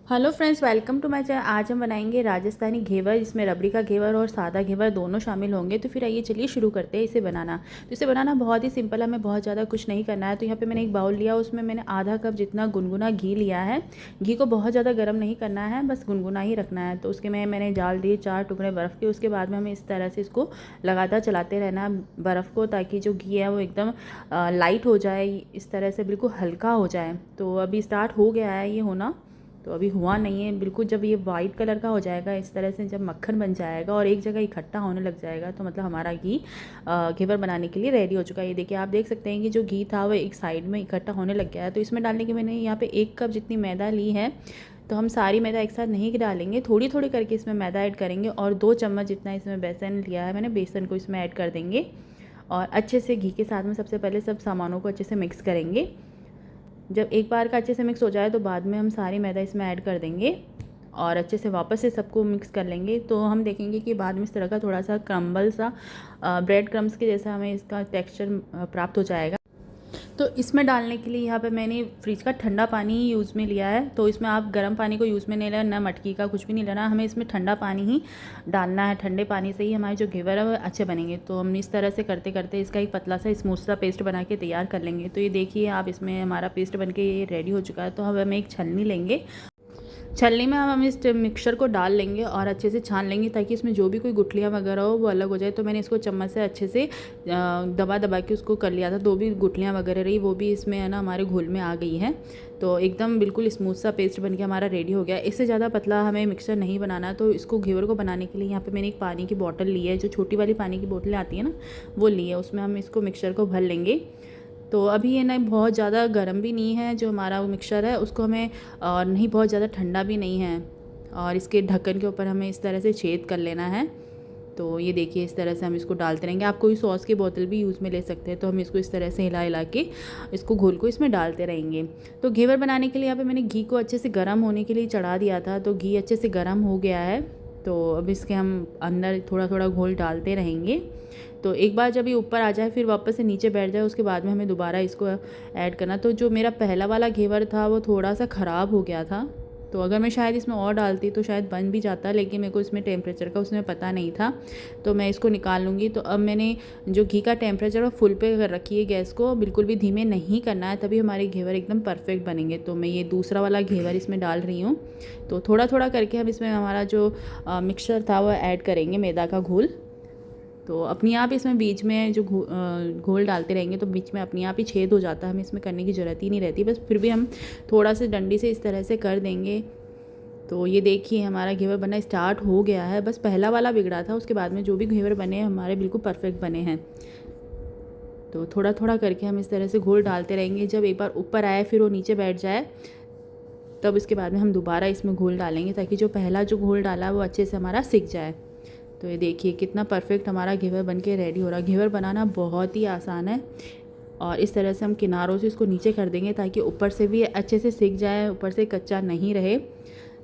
Hello friends, welcome to my channel. आज हम बनाएंगे राजस्थानी घेवर, जिसमें रबड़ी का घेवर और सादा घेवर दोनों शामिल होंगे। तो फिर आइए चलिए शुरू करते हैं इसे बनाना। तो इसे बनाना बहुत ही सिंपल है, हमें बहुत ज़्यादा कुछ नहीं करना है। तो यहाँ पे मैंने एक बाउल लिया, उसमें मैंने आधा कप जितना गुनगुना घी लिया है। घी को बहुत ज़्यादा गर्म नहीं करना है, बस गुनगुना ही रखना है। तो उसके में मैंने डाल दिए 4 टुकड़े बर्फ़ के। उसके बाद में हमें इस तरह से इसको लगातार चलाते रहना है बर्फ़ को, ताकि जो घी है वो एकदम लाइट हो जाए, इस तरह से बिल्कुल हल्का हो जाए। तो अभी स्टार्ट हो गया है ये होना, तो अभी हुआ नहीं है बिल्कुल। जब ये वाइट कलर का हो जाएगा, इस तरह से जब मक्खन बन जाएगा और एक जगह इकट्ठा होने लग जाएगा, तो मतलब हमारा घी घेवर बनाने के लिए रेडी हो चुका है। ये देखिए, आप देख सकते हैं कि जो घी था वो एक साइड में इकट्ठा होने लग गया है। तो इसमें डालने के मैंने यहाँ पे 1 कप जितनी मैदा ली है। तो हम सारी मैदा एक साथ नहीं डालेंगे, थोड़ी थोड़ी करके इसमें मैदा ऐड करेंगे। और 2 चम्मच जितना इसमें बेसन लिया है मैंने, बेसन को इसमें ऐड कर देंगे और अच्छे से घी के साथ में सबसे पहले सब सामानों को अच्छे से मिक्स करेंगे। जब एक बार का अच्छे से मिक्स हो जाए, तो बाद में हम सारी मैदा इसमें ऐड कर देंगे और अच्छे से वापस से सबको मिक्स कर लेंगे। तो हम देखेंगे कि बाद में इस तरह का थोड़ा सा क्रम्बल सा ब्रेड क्रम्स के जैसा हमें इसका टेक्सचर प्राप्त हो जाएगा। तो इसमें डालने के लिए यहाँ पे मैंने फ्रिज का ठंडा पानी ही यूज़ में लिया है। तो इसमें आप गर्म पानी को यूज़ में नहीं लेना, ना मटकी का, कुछ भी नहीं लेना। हमें इसमें ठंडा पानी ही डालना है। ठंडे पानी से ही हमारे जो घेवर है वो अच्छे बनेंगे। तो हम इस तरह से करते करते इसका एक पतला सा स्मूथ सा पेस्ट बना के तैयार कर लेंगे। तो ये देखिए, आप इसमें हमारा पेस्ट बन के ये रेडी हो चुका है। तो अब हम एक छलनी लेंगे, छलनी में हम इस मिक्सचर को डाल लेंगे और अच्छे से छान लेंगे, ताकि इसमें जो भी कोई गुठलियाँ वगैरह हो वो अलग हो जाए। तो मैंने इसको चम्मच से अच्छे से दबा दबा के उसको कर लिया था। तो भी गुठलियाँ वगैरह रही वो भी इसमें है ना हमारे घोल में आ गई हैं। तो एकदम बिल्कुल स्मूथ सा पेस्ट बन के हमारा रेडी हो गया। इससे ज़्यादा पतला हमें मिक्सचर नहीं बनाना। तो इसको घेवर को बनाने के लिए यहाँ पे मैंने एक पानी की बोतल ली है, जो छोटी वाली पानी की बोतलें आती है ना, वो ली है। उसमें हम इसको मिक्सचर को भर लेंगे। तो अभी ये ना बहुत ज़्यादा गर्म भी नहीं है, जो हमारा वो मिक्सचर है उसको हमें नहीं बहुत ज़्यादा ठंडा भी नहीं है। और इसके ढक्कन के ऊपर हमें इस तरह से छेद कर लेना है। तो ये देखिए, इस तरह से हम इसको डालते रहेंगे। आप कोई सॉस की बोतल भी यूज़ में ले सकते हैं। तो हम इसको इस तरह से हिला हिला के इसको घोल को इसमें डालते रहेंगे। तो घेवर बनाने के लिए यहाँ पे मैंने घी को अच्छे से गर्म होने के लिए चढ़ा दिया था। तो घी अच्छे से गर्म हो गया है। तो अब इसके हम अंदर थोड़ा थोड़ा घोल डालते रहेंगे। तो एक बार जब ये ऊपर आ जाए, फिर वापस से नीचे बैठ जाए, उसके बाद में हमें दोबारा इसको ऐड करना। तो जो मेरा पहला वाला घेवर था वो थोड़ा सा ख़राब हो गया था। तो अगर मैं शायद इसमें और डालती तो शायद बन भी जाता, लेकिन मेरे को इसमें टेम्परेचर का उसमें पता नहीं था। तो मैं इसको निकाल लूँगी। तो अब मैंने जो घी का टेम्परेचर वो फुल पे कर रखी है, गैस को बिल्कुल भी धीमे नहीं करना है, तभी हमारे घेवर एकदम परफेक्ट बनेंगे। तो मैं ये दूसरा वाला घेवर इसमें डाल रही हूँ। तो थोड़ा थोड़ा करके हम इसमें हमारा जो मिक्सचर था वो ऐड करेंगे, मैदा का घोल। तो अपने आप इसमें बीच में जो घोल डालते रहेंगे तो बीच में अपने आप ही छेद हो जाता है, हमें इसमें करने की ज़रूरत ही नहीं रहती। बस फिर भी हम थोड़ा सा डंडी से इस तरह से कर देंगे। तो ये देखिए, हमारा घेवर बनना स्टार्ट हो गया है। बस पहला वाला बिगड़ा था, उसके बाद में जो भी घेवर बने हमारे बिल्कुल परफेक्ट बने हैं। तो थोड़ा थोड़ा करके हम इस तरह से घोल डालते रहेंगे। जब एक बार ऊपर आए फिर वो नीचे बैठ जाए, तब इसके बाद में हम दोबारा इसमें घोल डालेंगे, ताकि जो पहला जो घोल डाला वो अच्छे से हमारा सिक जाए। तो ये देखिए कितना परफेक्ट हमारा घेवर बन के रेडी हो रहा है। घेवर बनाना बहुत ही आसान है। और इस तरह से हम किनारों से इसको नीचे कर देंगे, ताकि ऊपर से भी अच्छे से सिक जाए, ऊपर से कच्चा नहीं रहे।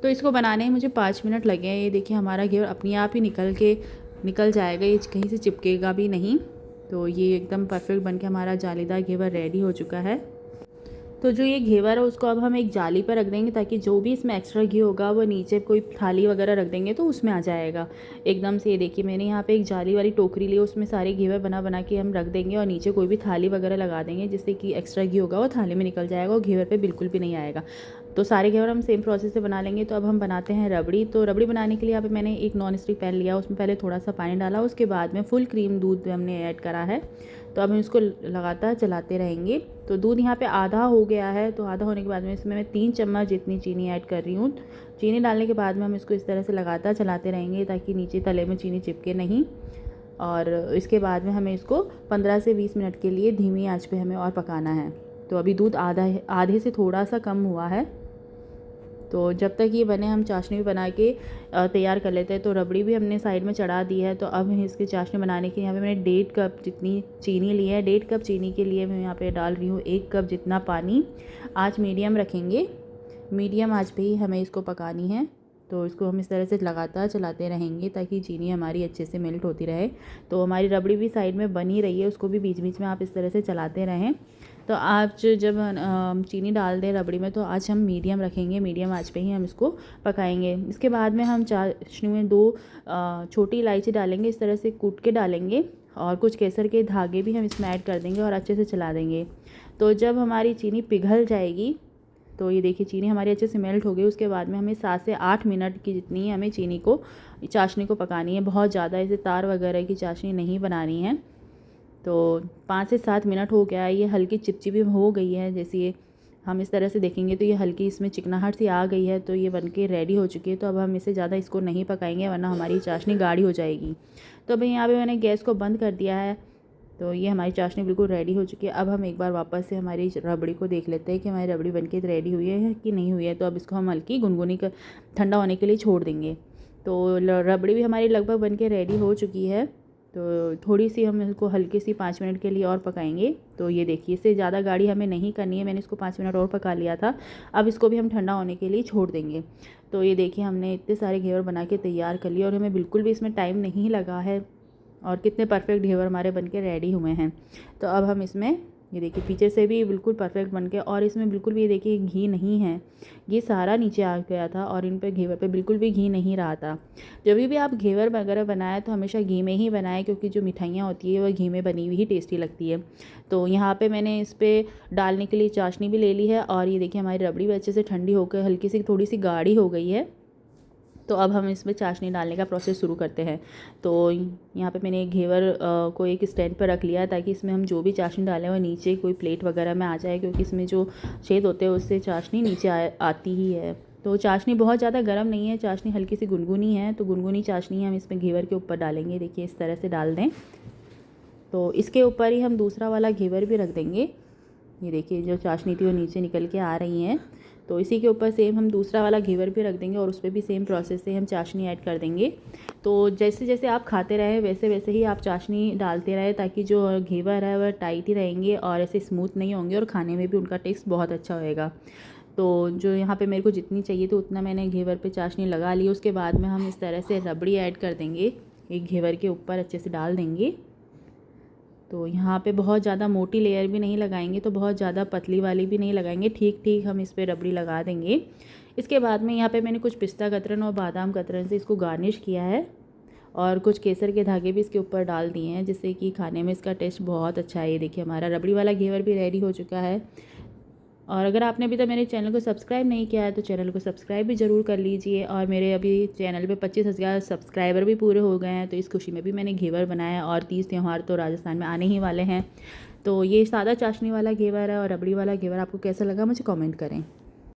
तो इसको बनाने में मुझे 5 मिनट लगे हैं। ये देखिए, हमारा घेवर अपने आप ही निकल जाएगा, ये कहीं से चिपकेगा भी नहीं। तो ये एकदम परफेक्ट बन के हमारा जालीदार घेवर रेडी हो चुका है। तो जो ये घेवर है उसको अब हम एक जाली पर रख देंगे, ताकि जो भी इसमें एक्स्ट्रा घी होगा वो नीचे कोई थाली वगैरह रख देंगे तो उसमें आ जाएगा एकदम से। ये देखिए, मैंने यहाँ पे एक जाली वाली टोकरी ली, उसमें सारे घेवर बना बना के हम रख देंगे और नीचे कोई भी थाली वगैरह लगा देंगे, जिससे कि एक्स्ट्रा घी होगा वो थाली में निकल जाएगा और घेवर पे बिल्कुल भी नहीं आएगा। तो सारे घेवर हम सेम प्रोसेस से बना लेंगे। तो अब हम बनाते हैं रबड़ी। तो रबड़ी बनाने के लिए यहाँ पे मैंने एक नॉन स्टिक पैन लिया, उसमें पहले थोड़ा सा पानी डाला, उसके बाद में फुल क्रीम दूध हमने ऐड करा है। तो अब हम इसको लगातार चलाते रहेंगे। तो दूध यहाँ पे आधा हो गया है। तो आधा होने के बाद में इसमें मैं 3 चम्मच जितनी चीनी ऐड कर रही हूँ। चीनी डालने के बाद में हम इसको इस तरह से लगातार चलाते रहेंगे, ताकि नीचे तले में चीनी चिपके नहीं। और इसके बाद में हमें इसको 15 से 20 मिनट के लिए धीमी आंच पे हमें और पकाना है। तो अभी दूध आधे से थोड़ा सा कम हुआ है। तो जब तक ये बने हम चाशनी भी बना के तैयार कर लेते हैं। तो रबड़ी भी हमने साइड में चढ़ा दी है। तो अब इसकी चाशनी बनाने के यहाँ पे मैंने 1.5 कप जितनी चीनी ली है। 1.5 कप चीनी के लिए मैं यहाँ पे डाल रही हूँ 1 कप जितना पानी। आँच मीडियम रखेंगे, मीडियम आँच पे ही हमें इसको पकानी है। तो इसको हम इस तरह से लगातार चलाते रहेंगे, ताकि चीनी हमारी अच्छे से मेल्ट होती रहे। तो हमारी रबड़ी भी साइड में बन ही रही है, उसको भी बीच बीच में आप इस तरह से चलाते रहें। तो आज जब चीनी डाल दें रबड़ी में, तो आज हम मीडियम रखेंगे, मीडियम आंच पे ही हम इसको पकाएंगे। इसके बाद में हम चाशनी में 2 छोटी इलायची डालेंगे, इस तरह से कूट के डालेंगे, और कुछ केसर के धागे भी हम इसमें ऐड कर देंगे और अच्छे से चला देंगे। तो जब हमारी चीनी पिघल जाएगी, तो ये देखिए चीनी हमारी अच्छे से मेल्ट हो गई। उसके बाद में हमें 7 से 8 मिनट की जितनी हमें चाशनी को पकानी है। बहुत ज़्यादा इसे तार वगैरह की चाशनी नहीं बनानी है। तो 5 से 7 मिनट हो गया, ये हल्की चिपचिपी हो गई है। जैसे ये हम इस तरह से देखेंगे तो ये हल्की इसमें चिकनाहट सी आ गई है, तो ये बनके रेडी हो चुकी है। तो अब हम इसे ज़्यादा इसको नहीं पकाएंगे, वरना हमारी चाशनी गाढ़ी हो जाएगी। तो अभी यहाँ पे मैंने गैस को बंद कर दिया है। तो ये हमारी चाशनी बिल्कुल रेडी हो चुकी है। अब हम एक बार वापस से हमारी रबड़ी को देख लेते हैं कि हमारी रबड़ी बनके रेडी हुई है कि नहीं हुई है। तो अब इसको हम हल्की गुनगुनी कर ठंडा होने के लिए छोड़ देंगे। तो रबड़ी भी हमारी लगभग बनके रेडी हो चुकी है। तो थोड़ी सी हम इसको हल्की सी 5 मिनट के लिए और पकाएंगे। तो ये देखिए, इससे ज़्यादा गाढ़ी हमें नहीं करनी है। मैंने इसको 5 मिनट और पका लिया था। अब इसको भी हम ठंडा होने के लिए छोड़ देंगे। तो ये देखिए, हमने इतने सारे घेवर बना के तैयार कर लिए और हमें बिल्कुल भी इसमें टाइम नहीं लगा है, और कितने परफेक्ट घेवर हमारे बनके रेडी हुए हैं। तो अब हम इसमें ये देखिए पीछे से भी बिल्कुल परफेक्ट बनके, और इसमें बिल्कुल भी ये देखिए घी नहीं है, घी सारा नीचे आ गया था और इन पे घेवर पे बिल्कुल भी घी नहीं रहा था। जब भी आप घेवर वगैरह बनाएं तो हमेशा घी में ही बनाएं, क्योंकि जो मिठाइयाँ होती है वह घी में बनी हुई ही टेस्टी लगती है। तो यहाँ पे मैंने इस पर डालने के लिए चाशनी भी ले ली है, और ये देखिए हमारी रबड़ी भी अच्छे से ठंडी होकर हल्की सी थोड़ी सी गाढ़ी हो गई है। तो अब हम इसमें चाशनी डालने का प्रोसेस शुरू करते हैं। तो यहाँ पे मैंने एक घेवर को एक स्टैंड पर रख लिया है, ताकि इसमें हम जो भी चाशनी डालें वो नीचे कोई प्लेट वगैरह में आ जाए, क्योंकि इसमें जो छेद होते हैं उससे चाशनी नीचे आती ही है। तो चाशनी बहुत ज़्यादा गर्म नहीं है, चाशनी हल्की सी गुनगुनी है। तो गुनगुनी चाशनी हम इसमें घेवर के ऊपर डालेंगे। देखिए इस तरह से डाल दें। तो इसके ऊपर ही हम दूसरा वाला घेवर भी रख देंगे। ये देखिए जो चाशनी थी वो नीचे निकल के आ रही हैं। तो इसी के ऊपर सेम हम दूसरा वाला घेवर भी रख देंगे, और उस पर भी सेम प्रोसेस से हम चाशनी ऐड कर देंगे। तो जैसे जैसे आप खाते रहें वैसे वैसे ही आप चाशनी डालते रहें, ताकि जो घेवर है वह टाइट ही रहेंगे और ऐसे स्मूथ नहीं होंगे, और खाने में भी उनका टेस्ट बहुत अच्छा होएगा। तो जो यहाँ पे मेरे को जितनी चाहिए तो उतना मैंने घेवर पे चाशनी लगा ली। उसके बाद में हम इस तरह से रबड़ी ऐड कर देंगे, एक घेवर के ऊपर अच्छे से डाल देंगे। तो यहाँ पे बहुत ज़्यादा मोटी लेयर भी नहीं लगाएंगे, तो बहुत ज़्यादा पतली वाली भी नहीं लगाएंगे, ठीक ठीक हम इस पर रबड़ी लगा देंगे। इसके बाद में यहाँ पे मैंने कुछ पिस्ता कतरन और बादाम कतरन से इसको गार्निश किया है, और कुछ केसर के धागे भी इसके ऊपर डाल दिए हैं, जिससे कि खाने में इसका टेस्ट बहुत अच्छा है। ये देखिए हमारा रबड़ी वाला घेवर भी रेडी हो चुका है। और अगर आपने अभी तक मेरे चैनल को सब्सक्राइब नहीं किया है तो चैनल को सब्सक्राइब भी ज़रूर कर लीजिए। और मेरे अभी चैनल पे 25,000 सब्सक्राइबर भी पूरे हो गए हैं, तो इस खुशी में भी मैंने घेवर बनाया। और 30 त्यौहार तो राजस्थान में आने ही वाले हैं। तो ये सादा चाशनी वाला घेवर है, और रबड़ी वाला घेवर आपको कैसा लगा मुझे कमेंट करें।